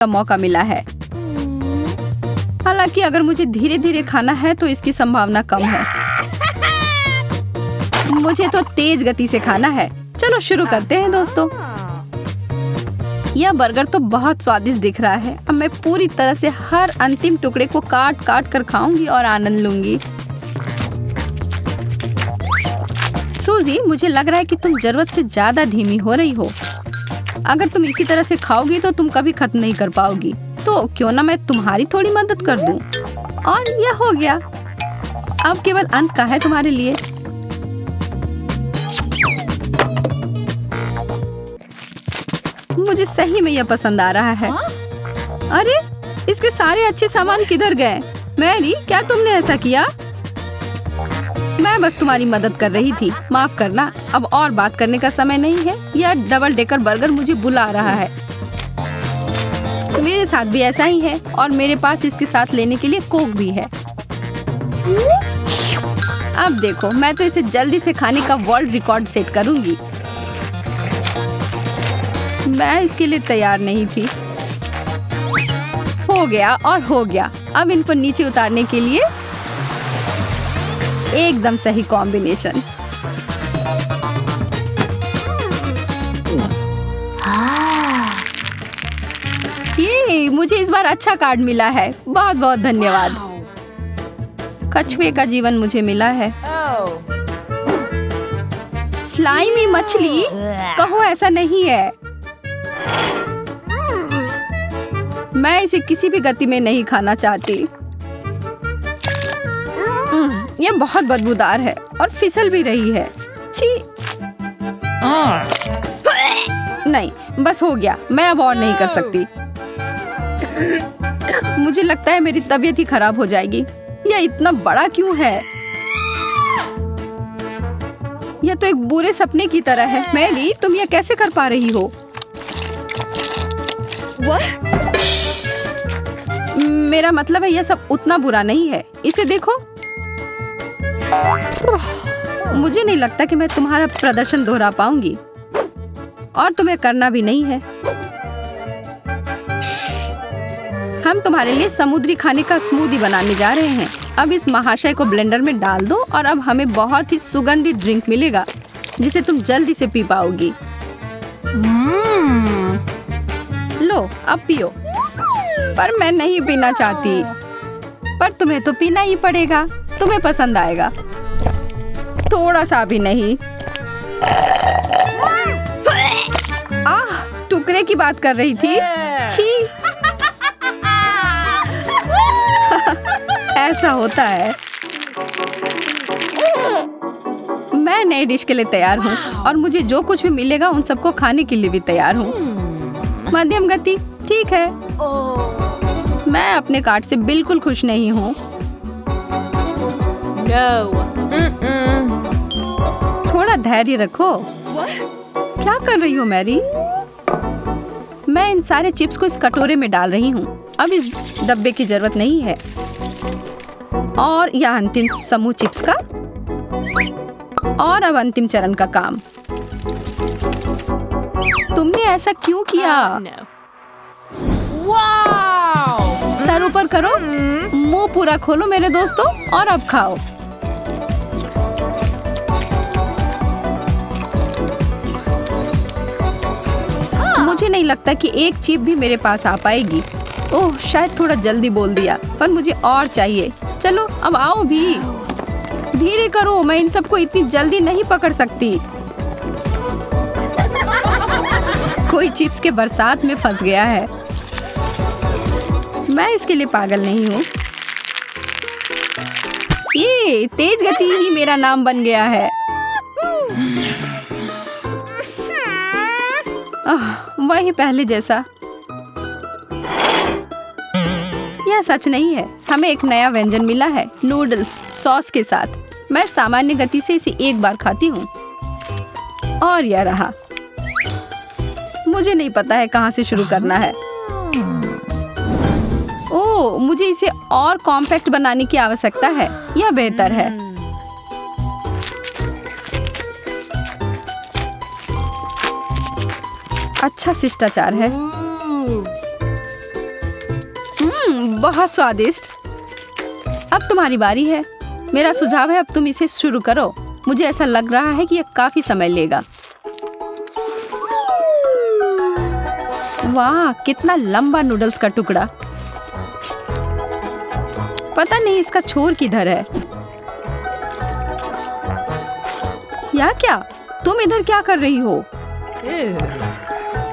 का मौका मिला है। हालांकि अगर मुझे धीरे धीरे खाना है तो इसकी संभावना कम है। मुझे तो तेज गति से खाना है। चलो शुरू करते हैं दोस्तों। यह बर्गर तो बहुत स्वादिष्ट दिख रहा है। अब मैं पूरी तरह से हर अंतिम टुकड़े को काट काट कर खाऊंगी और आनंद लूंगी। सूजी, मुझे लग रहा है कि तुम जरूरत से ज्यादा धीमी हो रही हो। अगर तुम इसी तरह से खाओगी तो तुम कभी खत्म नहीं कर पाओगी। तो क्यों ना मैं तुम्हारी थोड़ी मदद कर दूं। और यह हो गया। अब केवल अंत का है तुम्हारे लिए। मुझे सही में यह पसंद आ रहा है। अरे, इसके सारे अच्छे सामान किधर गए? मैरी, क्या तुमने ऐसा किया? मैं बस तुम्हारी मदद कर रही थी। माफ करना, अब और बात करने का समय नहीं है। यह डबल डेकर बर्गर मुझे बुला रहा है। मेरे साथ भी ऐसा ही है और मेरे पास इसके साथ लेने के लिए कोक भी है। अब देखो, मैं तो इसे जल्दी से खाने का वर्ल्ड रिकॉर्ड सेट करूंगी। मैं इसके लिए तैयार नहीं थी। हो गया और हो गया। अब इनको नीचे उतारने के लिए एकदम सही कॉम्बिनेशन। ये मुझे इस बार अच्छा कार्ड मिला है। बहुत बहुत धन्यवाद। कछुए का जीवन मुझे मिला है। स्लाइमी मछली, कहो ऐसा नहीं है। मैं इसे किसी भी गति में नहीं खाना चाहती। यह बहुत बदबूदार है और फिसल भी रही है। छी। नहीं, बस हो गया। मैं अब और नहीं कर सकती। मुझे लगता है मेरी तबीयत ही खराब हो जाएगी। यह इतना बड़ा क्यों है? यह तो एक बुरे सपने की तरह है। मैरी, तुम यह कैसे कर पा रही हो? मेरा मतलब है यह सब उतना बुरा नहीं है। इसे देखो। मुझे नहीं लगता कि मैं तुम्हारा प्रदर्शन दोहरा पाऊंगी और तुम्हें करना भी नहीं है। हम तुम्हारे लिए समुद्री खाने का स्मूदी बनाने जा रहे हैं। अब इस महाशय को ब्लेंडर में डाल दो और अब हमें बहुत ही सुगंधित ड्रिंक मिलेगा जिसे तुम जल्दी से पी पाओगी। लो, अब पियो। पर मैं नहीं पीना चाहती। पर तुम्हें तो पीना ही पड़ेगा। तुम्हें पसंद आएगा। थोड़ा सा भी नहीं। टुकड़े की बात कर रही थी। छी। ऐसा होता है। मैं नई डिश के लिए तैयार हूँ और मुझे जो कुछ भी मिलेगा उन सबको खाने के लिए भी तैयार हूँ। मध्यम गति, ठीक है। मैं अपने कार्ड से बिल्कुल खुश नहीं हूँ। थोड़ा धैर्य रखो। क्या कर रही हो मैरी? मैं इन सारे चिप्स को इस कटोरे में डाल रही हूँ। अब इस डब्बे की जरूरत नहीं है। और यह अंतिम समूह चिप्स का। और अब अंतिम चरण का काम। तुमने ऐसा क्यों किया? सर ऊपर करो, मुंह पूरा खोलो मेरे दोस्तों, और अब खाओ। मुझे नहीं लगता कि एक चिप भी मेरे पास आ पाएगी। ओह, शायद थोड़ा जल्दी बोल दिया, पर मुझे और चाहिए। चलो अब आओ भी। धीरे करो, मैं इन सबको इतनी जल्दी नहीं पकड़ सकती। कोई चिप्स के बरसात में फंस गया है। मैं इसके लिए पागल नहीं हूँ। ये तेज गति ही मेरा नाम बन गया है। वही पहले जैसा। यह सच नहीं है। हमें एक नया व्यंजन मिला है, नूडल्स सॉस के साथ। मैं सामान्य गति से इसे एक बार खाती हूँ। और यह रहा। मुझे नहीं पता है कहाँ से शुरू करना है। ओह, मुझे इसे और कॉम्पैक्ट बनाने की आवश्यकता है। यह बेहतर है। अच्छा शिष्टाचार है। बहुत स्वादिष्ट। अब तुम्हारी बारी है। मेरा सुझाव है अब तुम इसे शुरू करो। मुझे ऐसा लग रहा है कि यह काफी समय लेगा। वाह, कितना लंबा नूडल्स का टुकड़ा। पता नहीं इसका छोर किधर है। या क्या? तुम इधर क्या कर रही हो?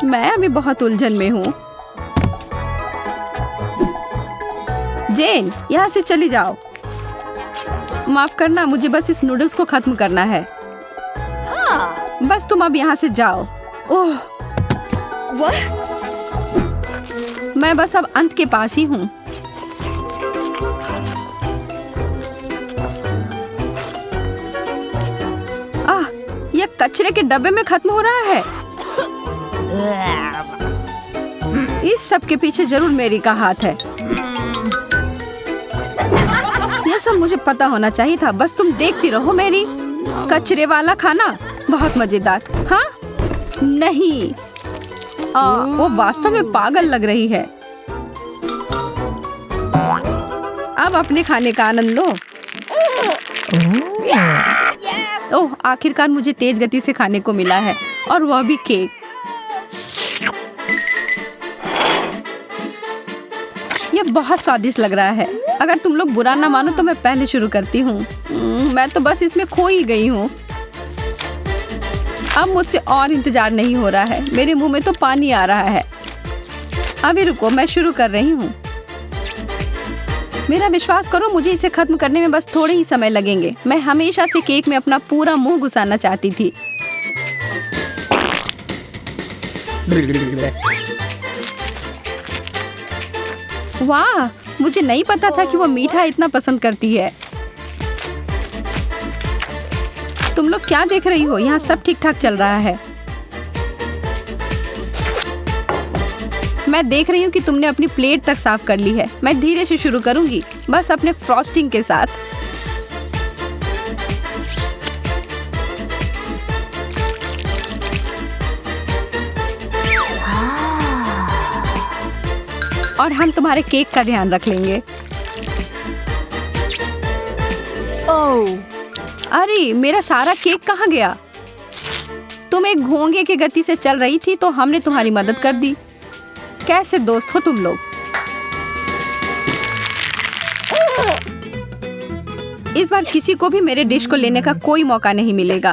मैं अभी बहुत उलझन में हूँ। जेन, यहाँ से चली जाओ। माफ करना, मुझे बस इस नूडल्स को खत्म करना है। बस तुम अब यहाँ से जाओ। ओह, मैं बस अब अंत के पास ही हूँ। यह कचरे के डब्बे में खत्म हो रहा है। इस सब के पीछे जरूर मेरी का हाथ है। यह सब मुझे पता होना चाहिए था। बस तुम देखती रहो मेरी। कचरे वाला खाना बहुत मजेदार। हाँ नहीं, वो वास्तव में पागल लग रही है। अब अपने खाने का आनंद लो। ओह, आखिरकार मुझे तेज गति से खाने को मिला है, और वह भी केक। यह बहुत स्वादिष्ट लग रहा है। अगर तुम लोग बुरा ना मानो तो मैं पहले शुरू करती हूँ। मैं तो बस इसमें खो ही गई हूँ। अब मुझसे और इंतजार नहीं हो रहा है। मेरे मुंह में तो पानी आ रहा है। अभी रुको, मैं शुरू कर रही हूँ। मेरा विश्वास करो, मुझे इसे खत्म करने में बस थोड़े ही समय लगेंगे। मैं हमेशा से केक में अपना पूरा मुंह घुसाना चाहती थी। वाह, मुझे नहीं पता था कि वो मीठा इतना पसंद करती है। तुम लोग क्या देख रही हो? यहाँ सब ठीक ठाक चल रहा है। मैं देख रही हूँ कि तुमने अपनी प्लेट तक साफ कर ली है। मैं धीरे से शुरू करूंगी, बस अपने फ्रॉस्टिंग के साथ। और हम तुम्हारे केक का ध्यान रख लेंगे। ओह, अरे मेरा सारा केक कहाँ गया? तुम एक घोंघे की गति से चल रही थी तो हमने तुम्हारी मदद कर दी। कैसे दोस्त हो तुम लोग? इस बार किसी को भी मेरे डिश को लेने का कोई मौका नहीं मिलेगा।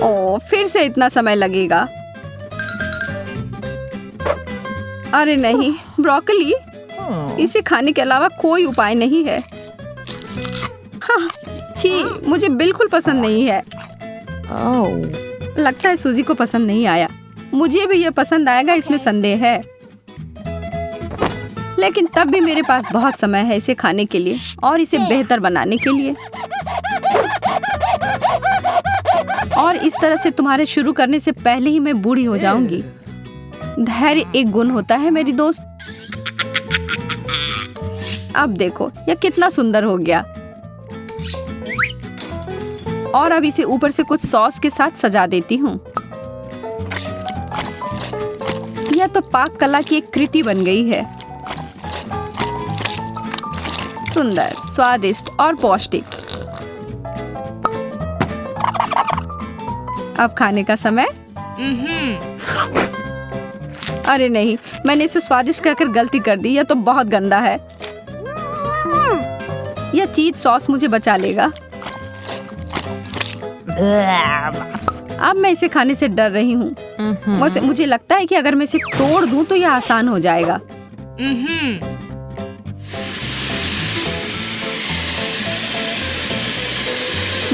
ओह, फिर से इतना समय लगेगा। अरे नहीं, ब्रोकली, इसे खाने के अलावा कोई उपाय नहीं है। हाँ, छी, मुझे बिल्कुल पसंद नहीं है। लगता है सूजी को पसंद नहीं आया। मुझे भी यह पसंद आएगा, इसमें संदेह है। लेकिन तब भी मेरे पास बहुत समय है इसे खाने के लिए और इसे बेहतर बनाने के लिए। और इस तरह से तुम्हारे शुरू करने से पहले ही मैं बूढ़ी हो जाऊंगी। धैर्य एक गुण होता है मेरी दोस्त। अब देखो यह कितना सुंदर हो गया। और अब इसे ऊपर से कुछ सॉस के साथ सजा देती हूँ। यह तो पाक कला की एक कृति बन गई है। सुंदर, स्वादिष्ट और पौष्टिक। अब खाने का समय। अरे नहीं, मैंने इसे स्वादिष्ट कहकर गलती कर दी। यह तो बहुत गंदा है। यह चीज सॉस मुझे बचा लेगा। अब मैं इसे खाने से डर रही हूँ। मुझे लगता है कि अगर मैं इसे तोड़ दूं तो यह आसान हो जाएगा।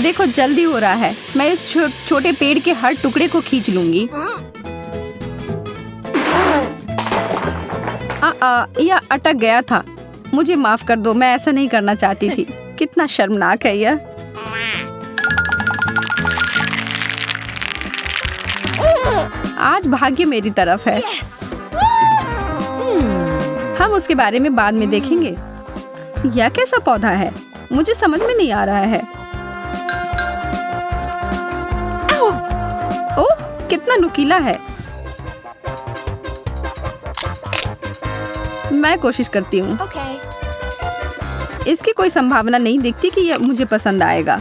देखो जल्दी हो रहा है। मैं इस छोटे पेड़ के हर टुकड़े को खींच लूंगी। यह अटक गया था। मुझे माफ कर दो, मैं ऐसा नहीं करना चाहती थी। कितना शर्मनाक है यह। आज भाग्य मेरी तरफ है। हम उसके बारे में बाद में देखेंगे। यह कैसा पौधा है? मुझे समझ में नहीं आ रहा है। ओह, कितना नुकीला है। मैं कोशिश करती हूँ। Okay. इसकी कोई संभावना नहीं दिखती कि यह मुझे पसंद आएगा।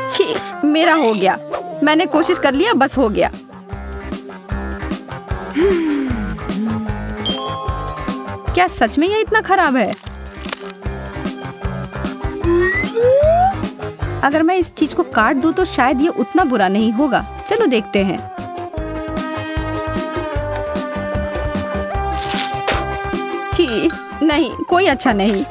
छी, मेरा हो गया। मैंने कोशिश कर लिया, बस हो गया। क्या सच में ये इतना खराब है? अगर मैं इस चीज को काट दूं तो शायद ये उतना बुरा नहीं होगा। चलो देखते हैं। छी, नहीं, कोई अच्छा नहीं।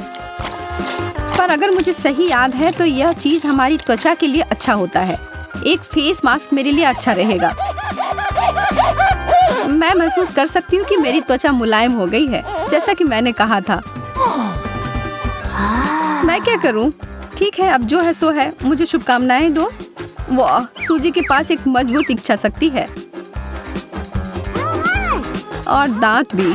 पर अगर मुझे सही याद है तो यह चीज हमारी त्वचा के लिए अच्छा होता है। एक फेस मास्क मेरे लिए अच्छा रहेगा। मैं महसूस कर सकती हूँ कि मेरी त्वचा मुलायम हो गई है, जैसा कि मैंने कहा था। मैं क्या करूँ? ठीक है, अब जो है सो है। मुझे शुभकामनाएं दो। वाह, सूजी के पास एक मजबूत इच्छा शक्ति है और दांत भी।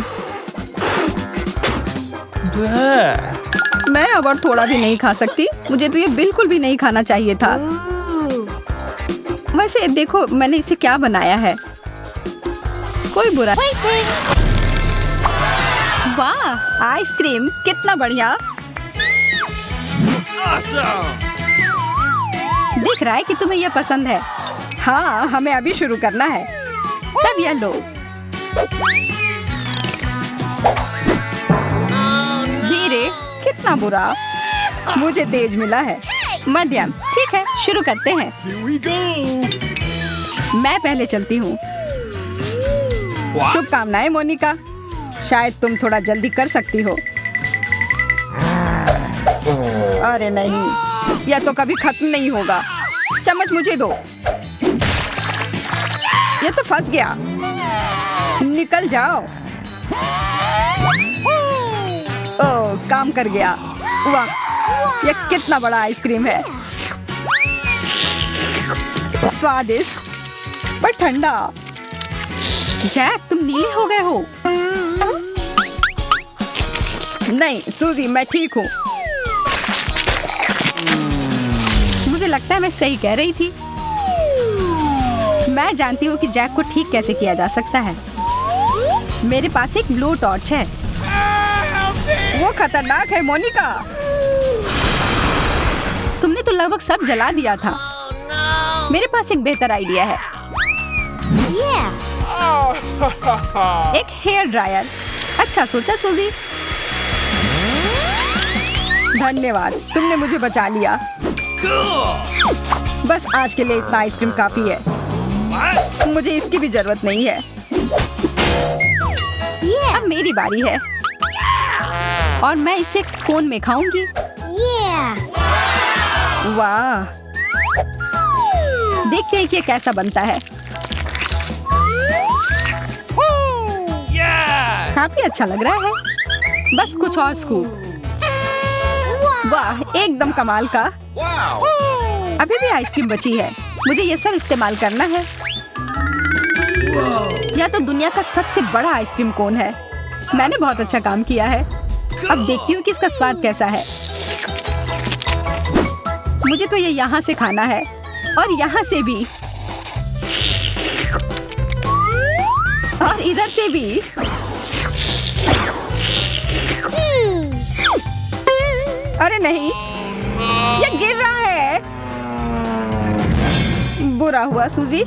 मैं अब और थोड़ा भी नहीं खा सकती। मुझे तो ये बिल्कुल भी नहीं खाना चाहिए था। वैसे देखो मैंने इसे क्या बनाया है। कोई बुरा। वाह, आइसक्रीम कितना बढ़िया। दिख रहा है कि तुम्हें यह पसंद है। हाँ, हमें अभी शुरू करना है। तब यह लो। धीरे, कितना बुरा। मुझे तेज मिला है। मध्यम। ठीक है, शुरू करते हैं। मैं पहले चलती हूँ। शुभकामनाएं मोनिका। शायद तुम थोड़ा जल्दी कर सकती हो। अरे नहीं, यह तो कभी खत्म नहीं होगा। चम्मच मुझे दो। यह तो फंस गया। निकल जाओ। ओह, काम कर गया। वाह, यह कितना बड़ा आइसक्रीम है। स्वादिष्ट पर ठंडा। जैक, तुम नीले हो गए हो। नहीं सूजी, मैं ठीक हूँ। मुझे लगता है मैं सही कह रही थी। मैं जानती हूँ कि जैक को ठीक कैसे किया जा सकता है। मेरे पास एक ब्लो टॉर्च है। वो खतरनाक है मोनिका। तुमने तो लगभग सब जला दिया था। मेरे पास एक बेहतर आइडिया है। एक हेयर ड्रायर। अच्छा सोचा सूजी। धन्यवाद, तुमने मुझे बचा लिया। बस आज के लिए इतना आइसक्रीम काफी है। मुझे इसकी भी जरूरत नहीं है। अब मेरी बारी है और मैं इसे कोन में खाऊंगी। वाह, देखते हैं कि ये कैसा बनता है। काफी अच्छा लग रहा है। बस कुछ और स्कूप। वाह, एकदम कमाल का। अभी भी आइसक्रीम बची है। मुझे ये सब इस्तेमाल करना है। यह तो दुनिया का सबसे बड़ा आइसक्रीम कोन है। मैंने बहुत अच्छा काम किया है। अब देखती हूँ कि इसका स्वाद कैसा है। मुझे तो ये यहाँ से खाना है और यहाँ से भी और इधर से भी। अरे नहीं, ये गिर रहा है। बुरा हुआ सूजी।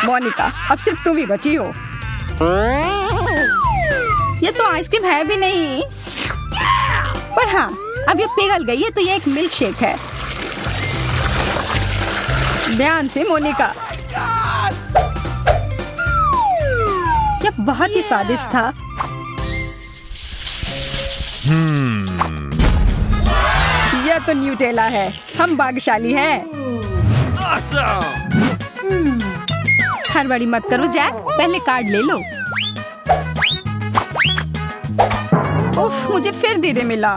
मोनिका, अब सिर्फ तुम ही बची हो। ये तो आइसक्रीम है भी नहीं। पर हाँ, अब ये पिघल गई है तो ये एक मिल्क शेक है। ध्यान से मोनिका। ये बहुत ही स्वादिष्ट था। यह तो न्यूटेला है। हम भाग्यशाली हैं। हड़बड़ी मत करो जैक, पहले कार्ड ले लो। उफ, मुझे फिर धीरे मिला।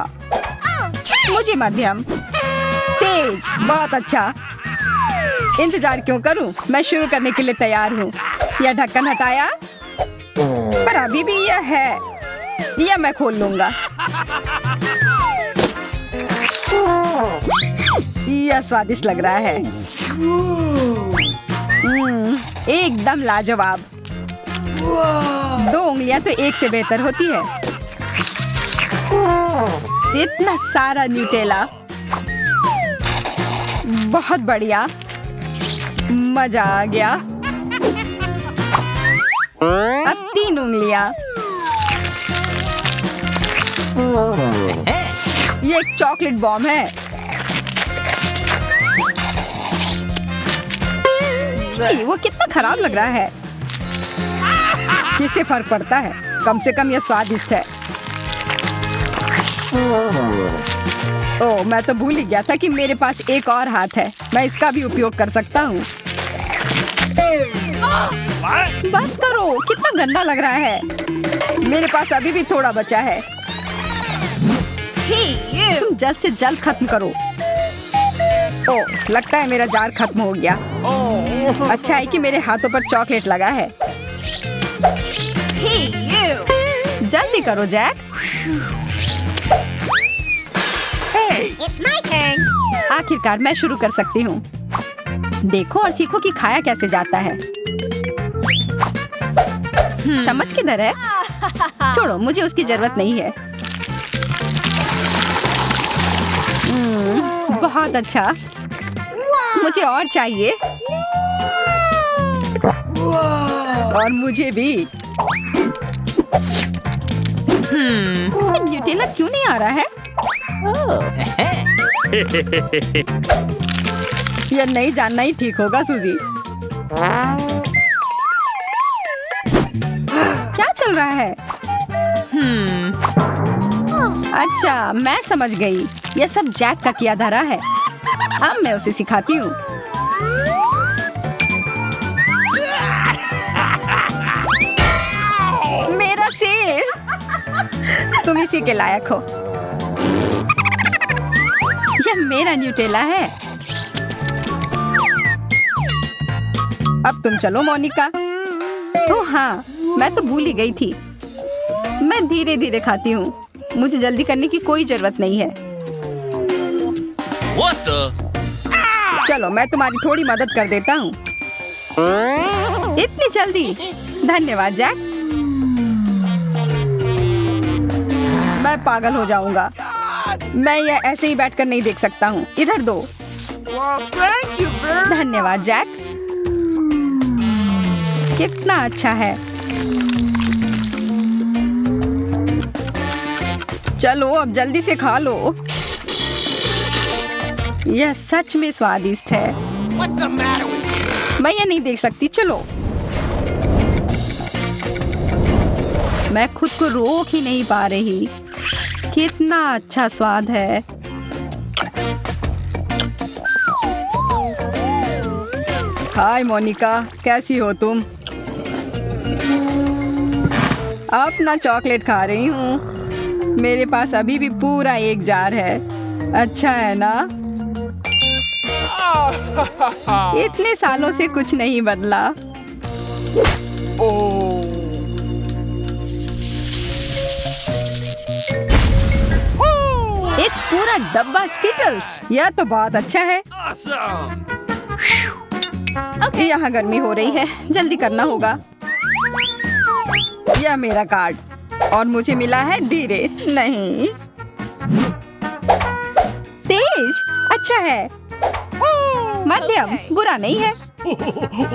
मुझे मध्यम। तेज, बहुत अच्छा। इंतजार क्यों करूं? मैं शुरू करने के लिए तैयार हूँ। यह ढक्कन हटाया, पर अभी भी यह है। यह मैं खोल लूंगा। यह स्वादिष्ट लग रहा है। एकदम लाजवाब। 2 उंगलियां तो एक से बेहतर होती है। इतना सारा न्यूटेला, बहुत बढ़िया, मजा आ गया। अब 3 उंगलियां। ये एक चॉकलेट बॉम्ब है। छी, वो कितना खराब लग रहा है। किससे फर्क पड़ता है, कम से कम ये स्वादिष्ट है। ओह, मैं तो भूल ही गया था कि मेरे पास एक और हाथ है। मैं इसका भी उपयोग कर सकता हूँ। बस करो, कितना गंदा लग रहा है। मेरे पास अभी भी थोड़ा बचा है। तुम जल्द से जल्द खत्म करो। ओह, लगता है मेरा जार खत्म हो गया। अच्छा है कि मेरे हाथों पर चॉकलेट लगा है। जल्दी करो जैक। It's my turn. आखिरकार मैं शुरू कर सकती हूँ। देखो और सीखो कि खाया कैसे जाता है। चम्मच किधर है? छोड़ो, मुझे उसकी जरूरत नहीं है। बहुत अच्छा। मुझे और चाहिए। और मुझे भी। न्यूटेला क्यों नहीं आ रहा है? यह नहीं जानना ही ठीक होगा सूजी। क्या चल रहा है? अच्छा, मैं समझ गई। यह सब जैक का किया धरा है। अब मैं उसे सिखाती हूँ। मेरा सिर। तुम इसी के लायक हो। यह मेरा न्यूटेला है। अब तुम चलो मोनिका। ओह हाँ, मैं तो भूल ही गई थी। मैं धीरे धीरे खाती हूँ। मुझे जल्दी करने की कोई जरूरत नहीं है। What the? चलो, मैं तुम्हारी थोड़ी मदद कर देता हूँ। इतनी जल्दी? धन्यवाद जैक। मैं पागल हो जाऊंगा। मैं यह ऐसे ही बैठकर नहीं देख सकता हूँ। इधर दो। धन्यवाद जैक। कितना अच्छा है। चलो अब जल्दी से खा लो। यह सच में स्वादिष्ट है। What's the matter with you? मैं ये नहीं देख सकती। चलो। मैं खुद को रोक ही नहीं पा रही। कितना अच्छा स्वाद है। हाय मोनिका, कैसी हो तुम? अपना चॉकलेट खा रही हूँ। मेरे पास अभी भी पूरा एक जार है। अच्छा है ना? इतने सालों से कुछ नहीं बदला। एक पूरा डब्बा स्किटल्स। यह तो बहुत अच्छा है। Awesome! यहाँ गर्मी हो रही है, जल्दी करना होगा। यह मेरा कार्ड और मुझे मिला है धीरे। नहीं, तेज। अच्छा है। मध्यम, बुरा नहीं है।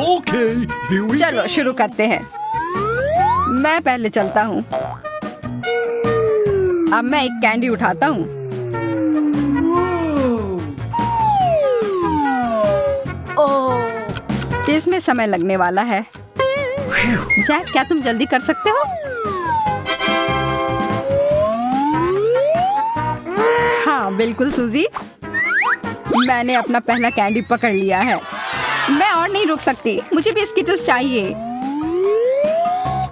Okay, here we चलो शुरू करते हैं। मैं पहले चलता हूँ। अब मैं एक कैंडी उठाता हूँ। इसमें समय लगने वाला है। जैक, क्या तुम जल्दी कर सकते हो? हाँ बिल्कुल सूजी। मैंने अपना पहला कैंडी पकड़ लिया है। मैं और नहीं रुक सकती। मुझे भी स्किटल्स चाहिए।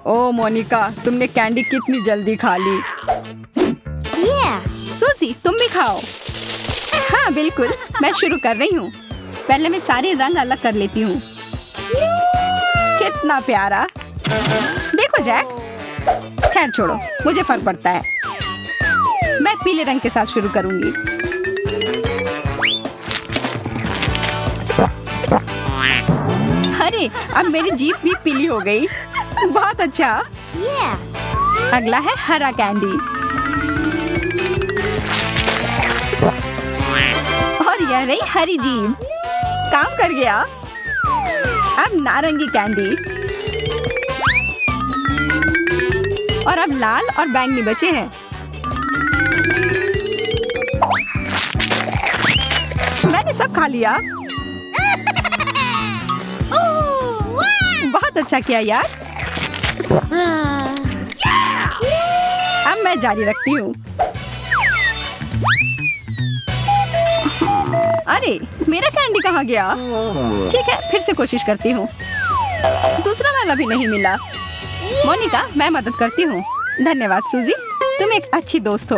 ओ मोनिका, तुमने कैंडी कितनी जल्दी खा ली। सूजी, तुम भी खाओ। हाँ बिल्कुल, मैं शुरू कर रही हूँ। पहले मैं सारे रंग अलग कर लेती हूँ। कितना प्यारा। देखो जैक। खैर छोड़ो, मुझे फर्क पड़ता है। मैं पीले रंग के साथ शुरू करूंगी। अरे अब मेरी जीभ भी पीली हो गई। बहुत अच्छा। अगला है हरा कैंडी और यह रही हरी जीभ। काम कर गया। अब नारंगी कैंडी और अब लाल और बैंगनी बचे हैं। मैंने सब खा लिया। बहुत अच्छा किया यार। अब मैं जारी रखती हूँ। अरे मेरा कैंडी कहाँ गया? ठीक है, फिर से कोशिश करती हूँ। दूसरा वाला भी नहीं मिला। मोनिका, मैं मदद करती हूँ। धन्यवाद सूजी, तुम एक अच्छी दोस्त हो।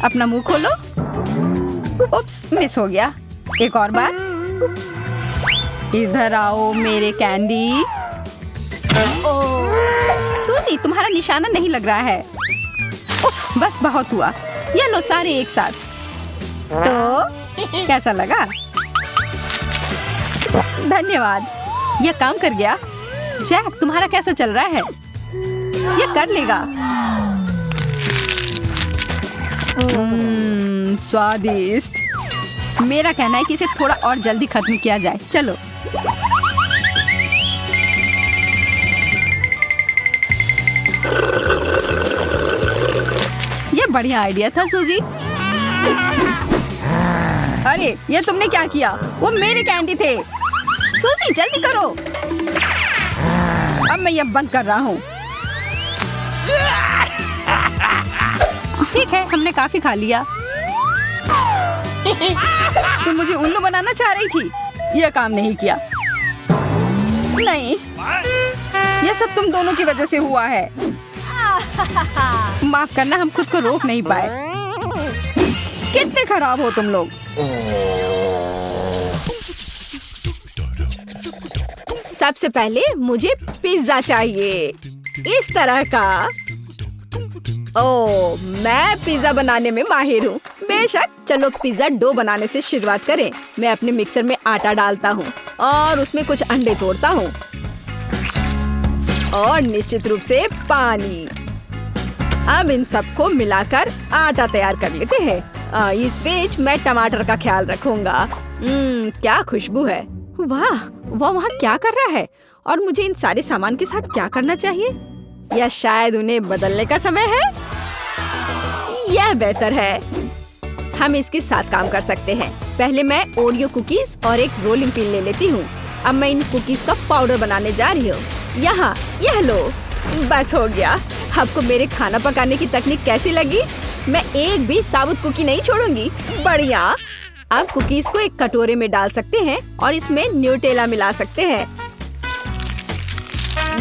अपना मुंह खोलो। उप्स, मिस हो गया। एक और बार। इधर आओ मेरे कैंडी। सूजी, तुम्हारा निशाना नहीं लग रहा है। उफ, बस बहुत हुआ। ये लो सारे एक साथ। तो कैसा लगा? धन्यवाद, यह काम कर गया। जैक, तुम्हारा कैसा चल रहा है? ये कर लेगा। स्वादिष्ट। मेरा कहना है कि इसे थोड़ा और जल्दी खत्म किया जाए। चलो। ये बढ़िया आइडिया था सूजी। अरे ये तुमने क्या किया? वो मेरे कैंडी थे। सूजी जल्दी करो। अब मैं ये बंद कर रहा हूँ। ठीक है, हमने काफी खा लिया। तुम मुझे उल्लू बनाना चाह रही थी। यह काम नहीं किया। नहीं, यह सब तुम दोनों की वजह से हुआ है। माफ करना, हम खुद को रोक नहीं पाए। कितने खराब हो तुम लोग। सबसे पहले मुझे पिज्जा चाहिए, इस तरह का। ओह, मैं पिज्जा बनाने में माहिर हूँ। बेशक, चलो पिज्जा डो बनाने से शुरुआत करें। मैं अपने मिक्सर में आटा डालता हूँ और उसमें कुछ अंडे तोड़ता हूँ और निश्चित रूप से पानी। अब इन सबको मिलाकर आटा तैयार कर लेते हैं। इस बीच मैं टमाटर का ख्याल रखूंगा। क्या खुशबू है। वाह, वो वहाँ क्या कर रहा है और मुझे इन सारे सामान के साथ क्या करना चाहिए? या शायद उन्हें बदलने का समय है? यह बेहतर है। हम इसके साथ काम कर सकते हैं। पहले मैं ओरियो कुकीज और एक रोलिंग पिन ले लेती हूँ। अब मैं इन कुकीज का पाउडर बनाने जा रही हूँ। यहाँ, यह लो। बस हो गया। आपको मेरे खाना पकाने की तकनीक कैसी लगी? मैं एक भी साबुत कुकी नहीं छोड़ूंगी। बढ़िया। अब कुकीज को एक कटोरे में डाल सकते हैं और इसमें न्यूटेला मिला सकते हैं।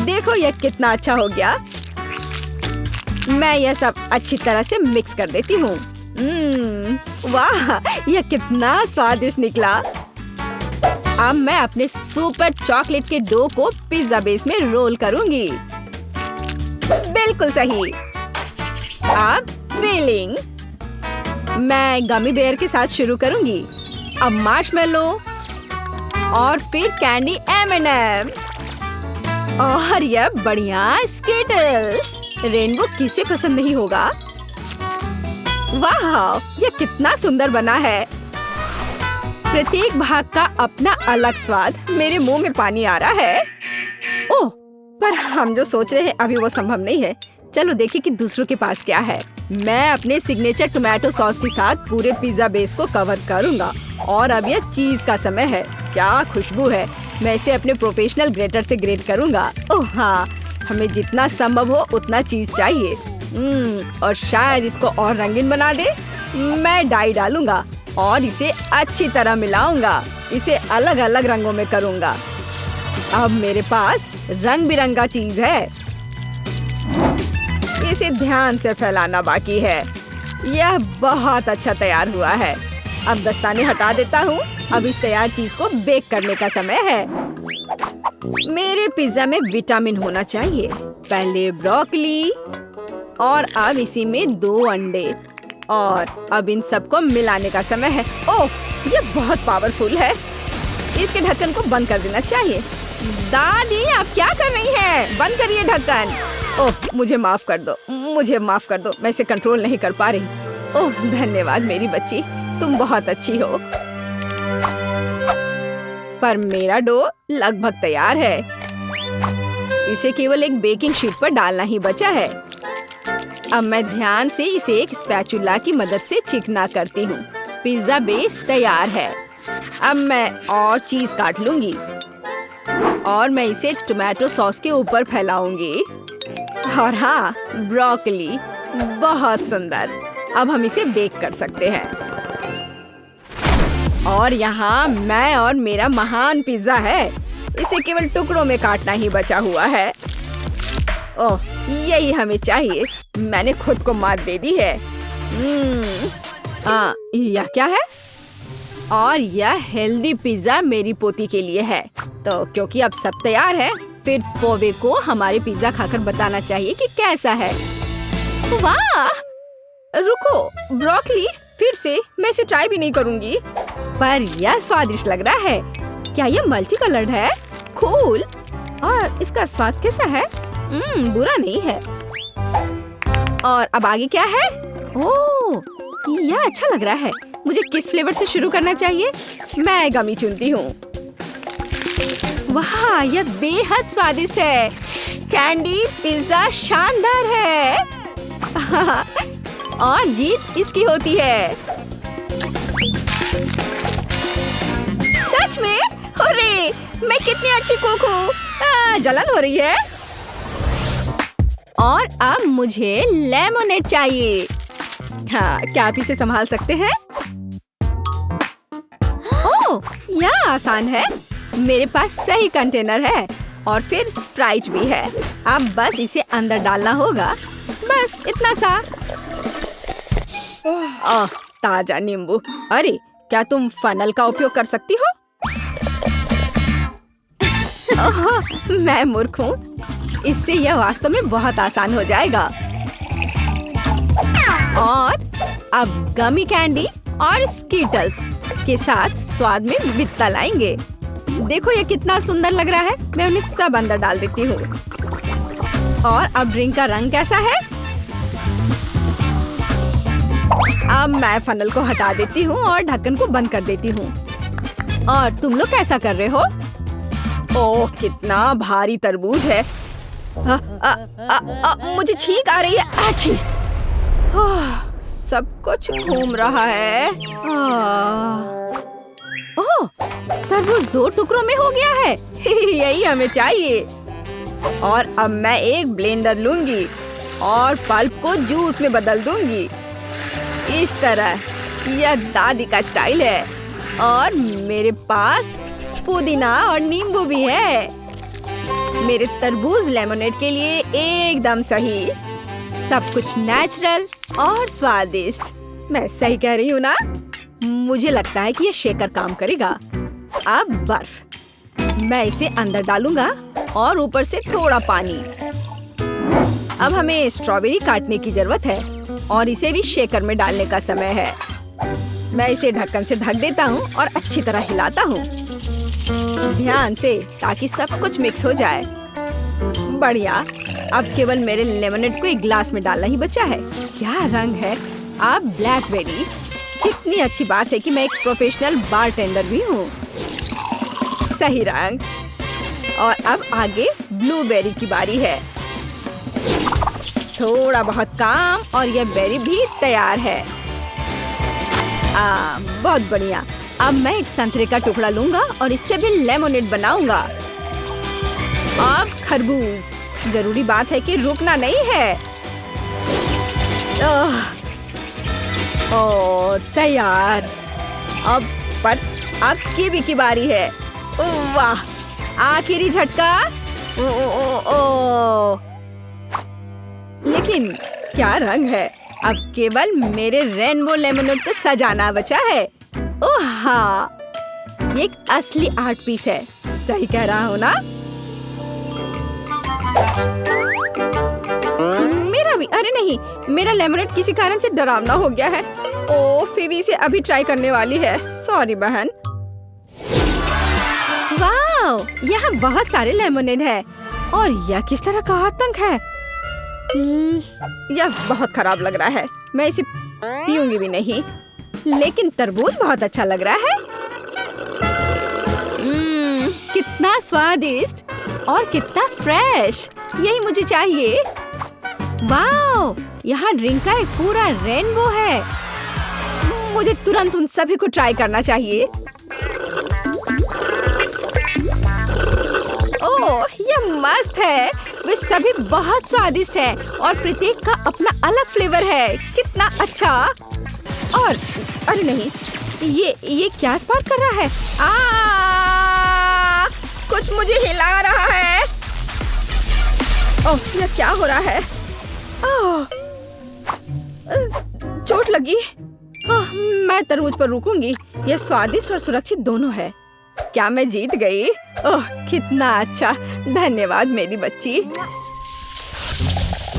देखो यह कितना अच्छा हो गया। मैं यह सब अच्छी तरह से मिक्स कर देती हूँ। वाह, यह कितना स्वादिष्ट निकला। अब मैं अपने सुपर चॉकलेट के डो को पिज्जा बेस में रोल करूंगी। बिल्कुल सही। अब फिलिंग। मैं गमी बेयर के साथ शुरू करूंगी। अब मार्शमेलो और फिर कैंडी M&M और यह बढ़िया स्किटल्स। रेनबो किसे पसंद नहीं होगा? वाह, यह कितना सुंदर बना है। प्रत्येक भाग का अपना अलग स्वाद। मेरे मुंह में पानी आ रहा है। ओह, पर हम जो सोच रहे हैं अभी वो संभव नहीं है। चलो देखिए कि दूसरों के पास क्या है। मैं अपने सिग्नेचर टोमेटो सॉस के साथ पूरे पिज्जा बेस को कवर करूंगा। और अब यह चीज का समय है। क्या खुशबू है। मैं इसे अपने प्रोफेशनल ग्रेटर से ग्रेट करूंगा। ओह हाँ, हमें जितना संभव हो उतना चीज चाहिए। और शायद इसको और रंगीन बना दे। मैं डाई डालूंगा और इसे अच्छी तरह मिलाऊंगा। इसे अलग अलग रंगों में करूंगा। अब मेरे पास रंग बिरंगा चीज है। इसे ध्यान से फैलाना बाकी है। यह बहुत अच्छा तैयार हुआ है। अब दस्ताने हटा देता हूँ। अब इस तैयार चीज को बेक करने का समय है। मेरे पिज्जा में विटामिन होना चाहिए। पहले ब्रोकली और अब इसी में 2 अंडे। और अब इन सबको मिलाने का समय है। ओह, ये बहुत पावरफुल है। इसके ढक्कन को बंद कर देना चाहिए। दादी आप क्या कर रही हैं? बंद करिए ढक्कन। ओह मुझे माफ कर दो, मुझे माफ कर दो, मैं इसे कंट्रोल नहीं कर पा रही। ओह धन्यवाद मेरी बच्ची, तुम बहुत अच्छी हो। पर मेरा डो लगभग तैयार है। इसे केवल एक बेकिंग शीट पर डालना ही बचा है। अब मैं ध्यान से इसे एक स्पैचुला की मदद से चिकना करती हूँ। पिज्जा बेस तैयार है। अब मैं और चीज काट लूंगी और मैं इसे टोमेटो सॉस के ऊपर फैलाऊंगी। और हाँ, ब्रोकली, बहुत सुंदर। अब हम इसे बेक कर सकते हैं। और यहाँ मैं और मेरा महान पिज्जा है। इसे केवल टुकड़ों में काटना ही बचा हुआ है। ओह, यही हमें चाहिए। मैंने खुद को मात दे दी है। यह क्या है? और यह हेल्दी पिज्जा मेरी पोती के लिए है। तो क्योंकि अब सब तैयार है, फिर पोवे को हमारे पिज्जा खाकर बताना चाहिए कि कैसा है। वाह! रुको, ब्रोकली, फिर से मैं इसे ट्राई भी नहीं करूंगी। पर यह स्वादिष्ट लग रहा है। क्या यह मल्टी कलर्ड है? कूल। और इसका स्वाद कैसा है? बुरा नहीं है। और अब आगे क्या है? ओह, यह अच्छा लग रहा है। मुझे किस फ्लेवर से शुरू करना चाहिए? मैं गमी चुनती हूँ। वाह, यह बेहद स्वादिष्ट है। कैंडी पिज्जा शानदार है। और जीत इसकी होती है। सच में? अरे, मैं कितनी अच्छी कुक हूँ। जलन हो रही है। और अब मुझे लेमोनेड चाहिए। हाँ, क्या आप इसे संभाल सकते हैं? ओह, यह आसान है। मेरे पास सही कंटेनर है और फिर स्प्राइट भी है। अब बस इसे अंदर डालना होगा। बस इतना सा। ओह, ताजा नींबू। अरे, क्या तुम फनल का उपयोग कर सकती हो? ओह, मैं मूर्ख हूँ। इससे यह वास्तव में बहुत आसान हो जाएगा। और अब गमी कैंडी और स्कीटल्स के साथ स्वाद में विविधता लाएंगे। देखो ये कितना सुंदर लग रहा है। मैं उन्हें सब अंदर डाल देती हूँ। और अब ड्रिंक का रंग कैसा है? अब मैं फनल को हटा देती हूँ और ढक्कन को बंद कर देती हूँ। और तुम लोग कैसा कर रहे हो? ओह, कितना भारी तरबूज है। मुझे छींक आ रही है। आछी! सब कुछ घूम रहा है। ओह, तरबूज 2 टुकड़ों में हो गया है। यही हमें चाहिए। और अब मैं एक ब्लेंडर लूंगी और पल्प को जूस में बदल दूंगी। इस तरह। यह दादी का स्टाइल है। और मेरे पास पुदीना और नींबू भी है। मेरे तरबूज लेमोनेड के लिए एकदम सही। सब कुछ नेचुरल और स्वादिष्ट। मैं सही कह रही हूँ ना? मुझे लगता है कि ये शेकर काम करेगा। अब बर्फ। मैं इसे अंदर डालूंगा और ऊपर से थोड़ा पानी। अब हमें स्ट्रॉबेरी काटने की जरूरत है और इसे भी शेकर में डालने का समय है। मैं इसे ढक्कन से ढक देता हूँ और अच्छी तरह हिलाता हूँ। ध्यान से, ताकि सब कुछ मिक्स हो जाए। बढ़िया। अब केवल मेरे लेमोनेड को एक ग्लास में डालना ही बचा है। क्या रंग है! अब ब्लैकबेरी। कितनी अच्छी बात है कि मैं एक प्रोफेशनल बारटेंडर भी हूँ। सही रंग। और अब आगे ब्लूबेरी की बारी है। थोड़ा बहुत काम और यह बेरी भी तैयार है। बहुत बढ़िया। अब मैं एक संतरे का टुकड़ा लूंगा और इससे भी लेमोनेड बनाऊंगा। अब खरबूज। जरूरी बात है कि रुकना नहीं है। ओह, तैयार। अब कीवी की बारी है। वाह, आखिरी झटका। लेकिन क्या रंग है! अब केवल मेरे रेनबो लेमोनेड को सजाना बचा है। ओह हाँ, ये एक असली आर्ट पीस है। सही कह रहा हूँ ना? मेरा भी। अरे नहीं, मेरा लेमोनेड किसी कारण से डरावना हो गया है। ओह, फिवी इसे अभी ट्राई करने वाली है। सॉरी बहन। वाह, वाओ, यहाँ बहुत सारे लेमोनेड है और यह किस तरह का आतंक है। यह बहुत खराब लग रहा है, मैं इसे पीऊंगी भी नहीं। लेकिन तरबूज बहुत अच्छा लग रहा है। कितना स्वादिष्ट और कितना फ्रेश, यही मुझे चाहिए। वाओ, यहाँ ड्रिंक का एक पूरा रेनबो है। मुझे तुरंत उन सभी को ट्राई करना चाहिए। ओह, यह मस्त है। वे सभी बहुत स्वादिष्ट है और प्रत्येक का अपना अलग फ्लेवर है। कितना अच्छा। और अरे नहीं, ये क्या स्पार्क कर रहा है? कुछ मुझे हिला रहा है। ओह, यह क्या हो रहा है? चोट लगी। मैं तरबूज पर रुकूंगी। यह स्वादिष्ट और सुरक्षित दोनों है। क्या मैं जीत गई? ओह, कितना अच्छा। धन्यवाद मेरी बच्ची।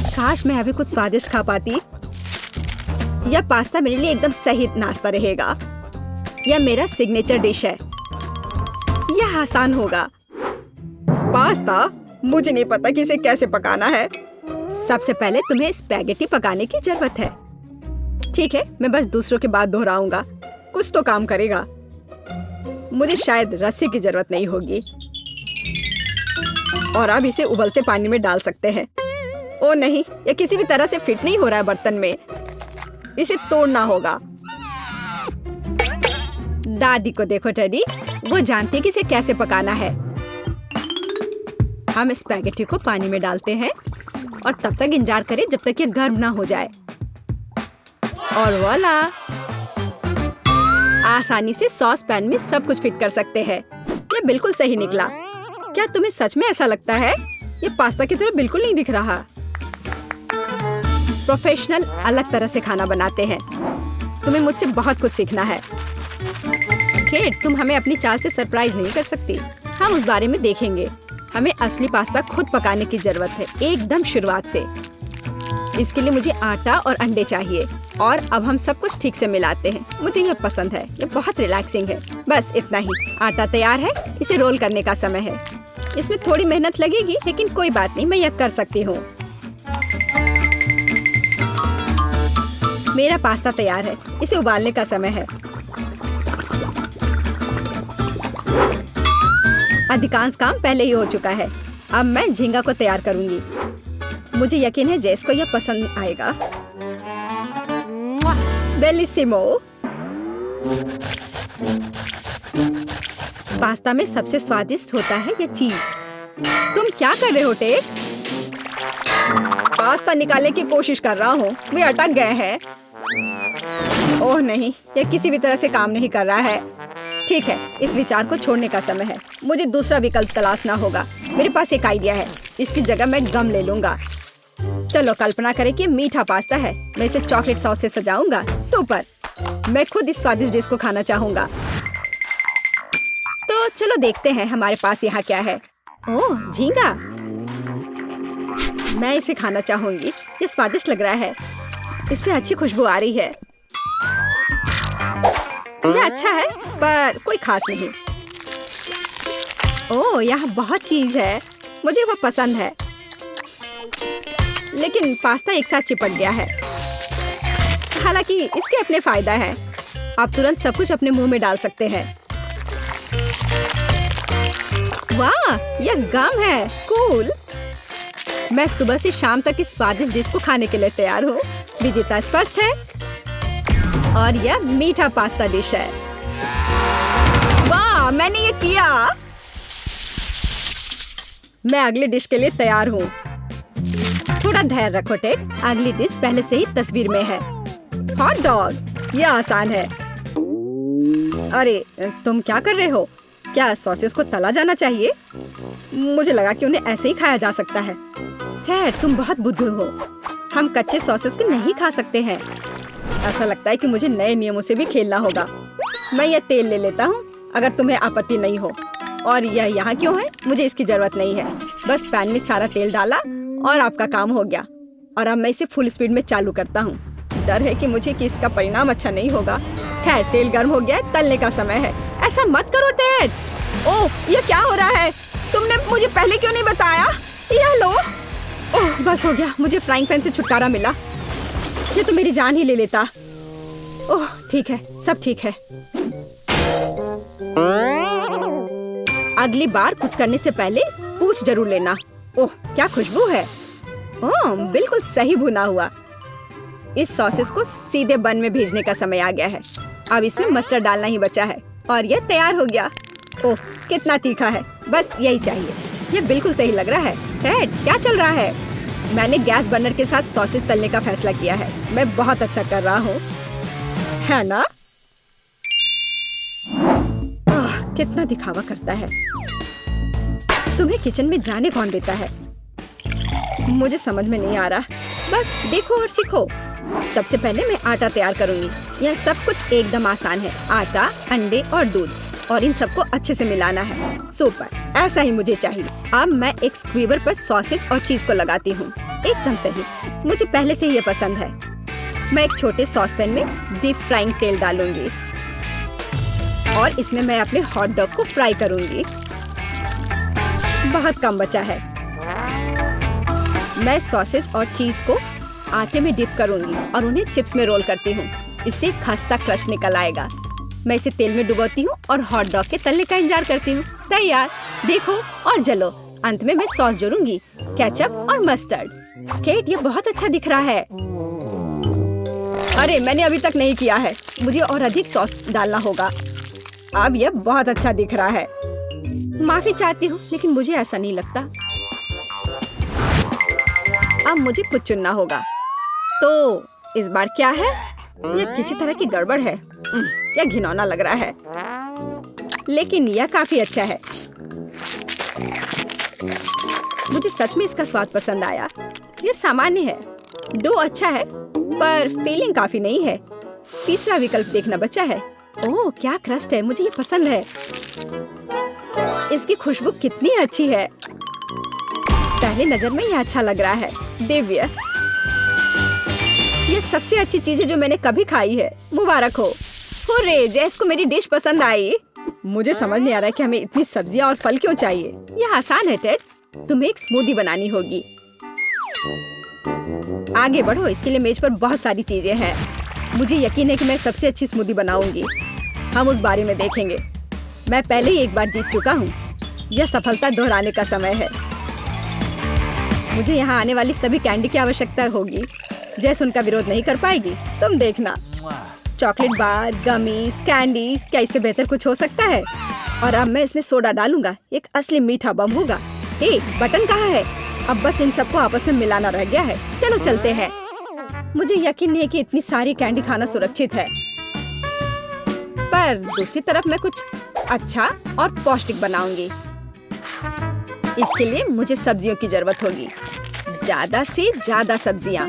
काश मैं अभी कुछ स्वादिष्ट खा पाती। यह पास्ता मेरे लिए एकदम सही नाश्ता रहेगा। यह मेरा सिग्नेचर डिश है। यह आसान होगा। पास्ता? मुझे नहीं पता कि इसे कैसे पकाना है। सबसे पहले तुम्हें स्पैगेटी पकाने की जरूरत है। ठीक है, मैं बस दूसरों की बात दोहराऊंगा। कुछ तो काम करेगा। मुझे शायद रस्सी की जरूरत नहीं होगी। और अब इसे उबलते पानी में डाल सकते हैं। ओ नहीं, यह किसी भी तरह से फिट नहीं हो रहा है बर्तन में। इसे तोड़ना होगा। दादी को देखो टेडी, वो जानती है कि इसे कैसे पकाना है। हम स्पैगेटी को पानी में डालते हैं और तब तक इंतजार करें जब तक ये गर्म ना हो जाए। और वाला, आसानी से सॉस पैन में सब कुछ फिट कर सकते हैं। ये बिल्कुल सही निकला। क्या तुम्हें सच में ऐसा लगता है? ये पास्ता की तरह बिल्कुल नहीं दिख रहा। प्रोफेशनल अलग तरह से खाना बनाते हैं। तुम्हें मुझसे बहुत कुछ सीखना है। केट, तुम हमें अपनी चाल से सरप्राइज नहीं कर सकती। हम उस बारे में देखेंगे। हमें असली पास्ता खुद पकाने की जरूरत है, एकदम शुरुआत से। इसके लिए मुझे आटा और अंडे चाहिए। और अब हम सब कुछ ठीक से मिलाते हैं। मुझे यह पसंद है। यह बहुत रिलैक्सिंग है। बस इतना ही। आटा तैयार है। इसे रोल करने का समय है। इसमें थोड़ी मेहनत लगेगी, लेकिन कोई बात नहीं, मैं यह कर सकती हूँ। मेरा पास्ता तैयार है। इसे उबालने का समय है। अधिकांश काम पहले ही हो चुका है। अब मैं झींगा को तैयार करूंगी। मुझे यकीन है जेस को यह पसंद आएगा। बेलिसिमो। पास्ता में सबसे स्वादिष्ट होता है यह चीज। तुम क्या कर रहे हो टेट? पास्ता निकालने की कोशिश कर रहा हूँ। वे अटक गए हैं। ओह नहीं, यह किसी भी तरह से काम नहीं कर रहा है। ठीक है, इस विचार को छोड़ने का समय है। मुझे दूसरा विकल्प तलाशना होगा। मेरे पास एक आइडिया है। इसकी जगह मैं गम ले लूंगा। चलो कल्पना करें कि मीठा पास्ता है। मैं इसे चॉकलेट सॉस से सजाऊंगा। सुपर। मैं खुद इस स्वादिष्ट डिश को खाना चाहूंगा। तो चलो देखते हैं हमारे पास यहाँ क्या है। ओह, झींगा। मैं इसे खाना चाहूंगी। ये स्वादिष्ट लग रहा है। इससे अच्छी खुशबू आ रही है। यह अच्छा है, पर कोई खास नहीं। ओह, यहाँ बहुत चीज है। मुझे वह पसंद है। लेकिन पास्ता एक साथ चिपक गया है। हालांकि इसके अपने फायदा हैं। आप तुरंत सब कुछ अपने मुंह में डाल सकते हैं। वाह, यह गम है। कूल। मैं सुबह से शाम तक इस स्वादिष्ट डिश को खाने के लिए तैयार हूँ। विजेता स्पष्ट है। और यह मीठा पास्ता डिश है। वाह, मैंने ये किया। मैं अगली डिश के लिए तैयार हूँ। थोड़ा धैर्य रखो टेड। अगली डिश पहले से ही तस्वीर में है। Hot dog. यह आसान है। अरे, तुम क्या कर रहे हो? क्या सॉसेस को तला जाना चाहिए? मुझे लगा कि उन्हें ऐसे ही खाया जा सकता है। टेड, तुम बहुत बुद्धू हो। हम कच्चे सॉसेस को नहीं खा सकते हैं। ऐसा लगता है कि मुझे नए नियमों से भी खेलना होगा। मैं यह तेल ले लेता हूँ, अगर तुम्हें आपत्ति नहीं हो। और यह यहाँ क्यों है? मुझे इसकी जरूरत नहीं है। बस पैन में सारा तेल डाला और आपका काम हो गया। और अब मैं इसे फुल स्पीड में चालू करता हूँ। डर है कि इसका परिणाम अच्छा नहीं होगा। खैर, तेल गर्म हो गया है, तलने का समय है। ऐसा मत करो टेड। ओह, ये क्या हो रहा है? तुमने मुझे पहले क्यों नहीं बताया? ये लो। ओह, बस हो गया, मुझे फ्राइंग पैन से छुटकारा मिला। ये तो मेरी जान ही ले लेता। ओह, ठीक है, सब ठीक है। अगली बार कुछ करने से पहले पूछ जरूर लेना। ओह, क्या खुशबू है। ओह, बिल्कुल सही भुना हुआ। इस सॉसेस को सीधे बन में भेजने का समय आ गया है। अब इसमें मस्टर्ड डालना ही बचा है और ये तैयार हो गया। ओह, कितना तीखा है। बस यही चाहिए। ये बिल्कुल सही लग रहा है। टेड, क्या चल रहा है? मैंने गैस बर्नर के साथ सॉसेस तलने का फैसला किया है। मैं बहुत अच्छा कर रहा हूँ, है ना? कितना दिखावा करता है। तुम्हें किचन में जाने कौन देता है? मुझे समझ में नहीं आ रहा। बस देखो और सीखो। सबसे पहले मैं आटा तैयार करूंगी। यह सब कुछ एकदम आसान है। आटा, अंडे और दूध, और इन सबको अच्छे से मिलाना है। सुपर, ऐसा ही मुझे चाहिए। अब मैं एक स्क्वीवर पर सॉसेज और चीज को लगाती हूँ। एकदम सही, मुझे पहले से ही ये पसंद है। मैं एक छोटे सॉसपैन में डीप फ्राइंग तेल डालूंगी और इसमें मैं अपने हॉट डॉग को फ्राई करूंगी। बहुत कम बचा है। मैं सॉसेज और चीज को आटे में डिप करूंगी और उन्हें चिप्स में रोल करती हूँ। इससे खस्ता क्रस्ट निकल आएगा। मैं इसे तेल में डुबोती हूँ और हॉट डॉग के तलने का इंतजार करती हूँ। तैयार, देखो और जलो। अंत में मैं सॉस जोड़ूंगी, केचप और मस्टर्ड। केट, ये बहुत अच्छा दिख रहा है। अरे, मैंने अभी तक नहीं किया है। मुझे और अधिक सॉस डालना होगा। अब यह बहुत अच्छा दिख रहा है। माफी चाहती हूँ, लेकिन मुझे ऐसा नहीं लगता। अब मुझे कुछ चुनना होगा। तो इस बार क्या है? यह किसी तरह की गड़बड़ है। यह घिनौना लग रहा है, लेकिन यह काफी अच्छा है। मुझे सच में इसका स्वाद पसंद आया। यह सामान्य है। डो अच्छा है, पर फीलिंग काफी नहीं है। तीसरा विकल्प देखना बचा है। ओह, क्या क्रस्ट है। मुझे ये पसंद है। इसकी खुशबू कितनी अच्छी है। पहली नजर में यह अच्छा लग रहा है। दिव्य, ये सबसे अच्छी चीज है जो मैंने कभी खाई है। मुबारक हो। हुर्रे, जैस को मेरी डिश पसंद आई। मुझे समझ नहीं आ रहा है कि हमें इतनी सब्जियां और फल क्यों चाहिए। यह आसान है टेड। तुम्हें एक स्मूदी बनानी होगी। आगे बढ़ो। इसके लिए मेज पर बहुत सारी चीजें हैं। मुझे यकीन है कि मैं सबसे अच्छी स्मूदी बनाऊंगी। हम उस बारे में देखेंगे। मैं पहले ही एक बार जीत चुका हूँ। यह सफलता दोहराने का समय है। मुझे यहाँ आने वाली सभी कैंडी की आवश्यकता होगी। जैस उनका विरोध नहीं कर पाएगी। तुम देखना। चॉकलेट बार, गमीज, कैंडीज, क्या इससे बेहतर कुछ हो सकता है? और अब मैं इसमें सोडा डालूंगा। एक असली मीठा बम होगा। हे, बटन कहाँ है? अब बस इन सबको आपस में मिलाना रह गया है। चलो चलते हैं। मुझे यकीन नहीं है कि इतनी सारी कैंडी खाना सुरक्षित है, पर दूसरी तरफ मैं कुछ अच्छा और पौष्टिक बनाऊंगी। इसके लिए मुझे सब्जियों की जरूरत होगी। ज्यादा से ज्यादा सब्जियाँ।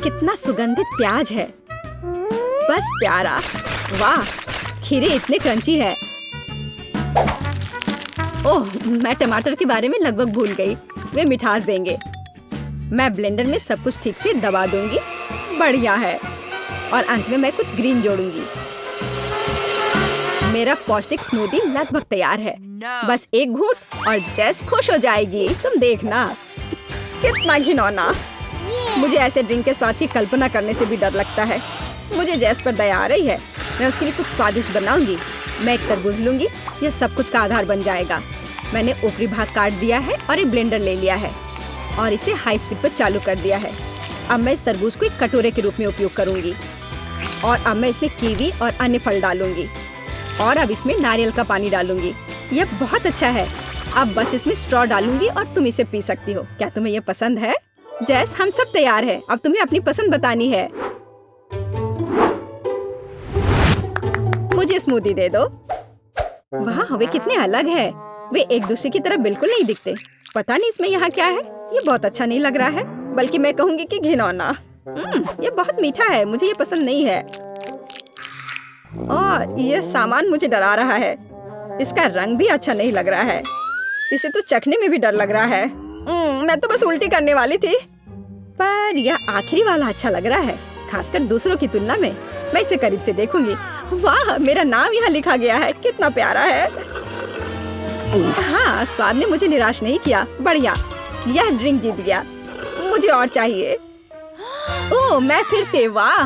कितना सुगंधित प्याज है। बस प्यारा। वाह, खीरे इतने क्रंची है। ओह, मैं टमाटर के बारे में लगभग भूल गई। वे मिठास देंगे। मैं ब्लेंडर में सब कुछ ठीक से दबा दूंगी। बढ़िया है। और अंत में मैं कुछ ग्रीन जोड़ूंगी। मेरा पौष्टिक स्मूदी लगभग तैयार है। बस एक घूंट और जैस खुश हो जाएगी। तुम देखना। कितना घिनौना। मुझे ऐसे ड्रिंक के स्वाद की कल्पना करने से भी डर लगता है। मुझे जैस पर दया आ रही है। मैं उसके लिए कुछ स्वादिष्ट बनाऊंगी। मैं एक तरबूज लूंगी। यह सब कुछ का आधार बन जाएगा। मैंने ऊपरी भाग काट दिया है और एक ब्लेंडर ले लिया है और इसे हाई स्पीड पर चालू कर दिया है। अब मैं इस तरबूज को एक कटोरे के रूप में उपयोग करूंगी और अब मैं इसमें कीवी और अन्य फल डालूंगी और अब इसमें नारियल का पानी डालूंगी। यह बहुत अच्छा है। अब बस इसमें स्ट्रॉ डालूंगी और तुम इसे पी सकती हो। क्या तुम्हें यह पसंद है? जैस, हम सब तैयार हैं। अब तुम्हें अपनी पसंद बतानी है। मुझे स्मूदी दे दो। वाह, वे कितने अलग है। वे एक दूसरे की तरह बिल्कुल नहीं दिखते। पता नहीं इसमें यहाँ क्या है। ये बहुत अच्छा नहीं लग रहा है, बल्कि मैं कहूँगी कि घिनौना। ये बहुत मीठा है। मुझे ये पसंद नहीं है और ये सामान मुझे डरा रहा है। इसका रंग भी अच्छा नहीं लग रहा है। इसे तो चखने में भी डर लग रहा है। मैं तो बस उल्टी करने वाली थी, पर यह आखिरी वाला अच्छा लग रहा है, खासकर दूसरों की तुलना में। मैं इसे करीब से देखूंगी। वाह, मेरा नाम यहाँ लिखा गया है, कितना प्यारा है। हाँ, स्वाद ने मुझे निराश नहीं किया। बढ़िया, यह ड्रिंक जीत गया। मुझे और चाहिए। ओह, मैं फिर से, वाह,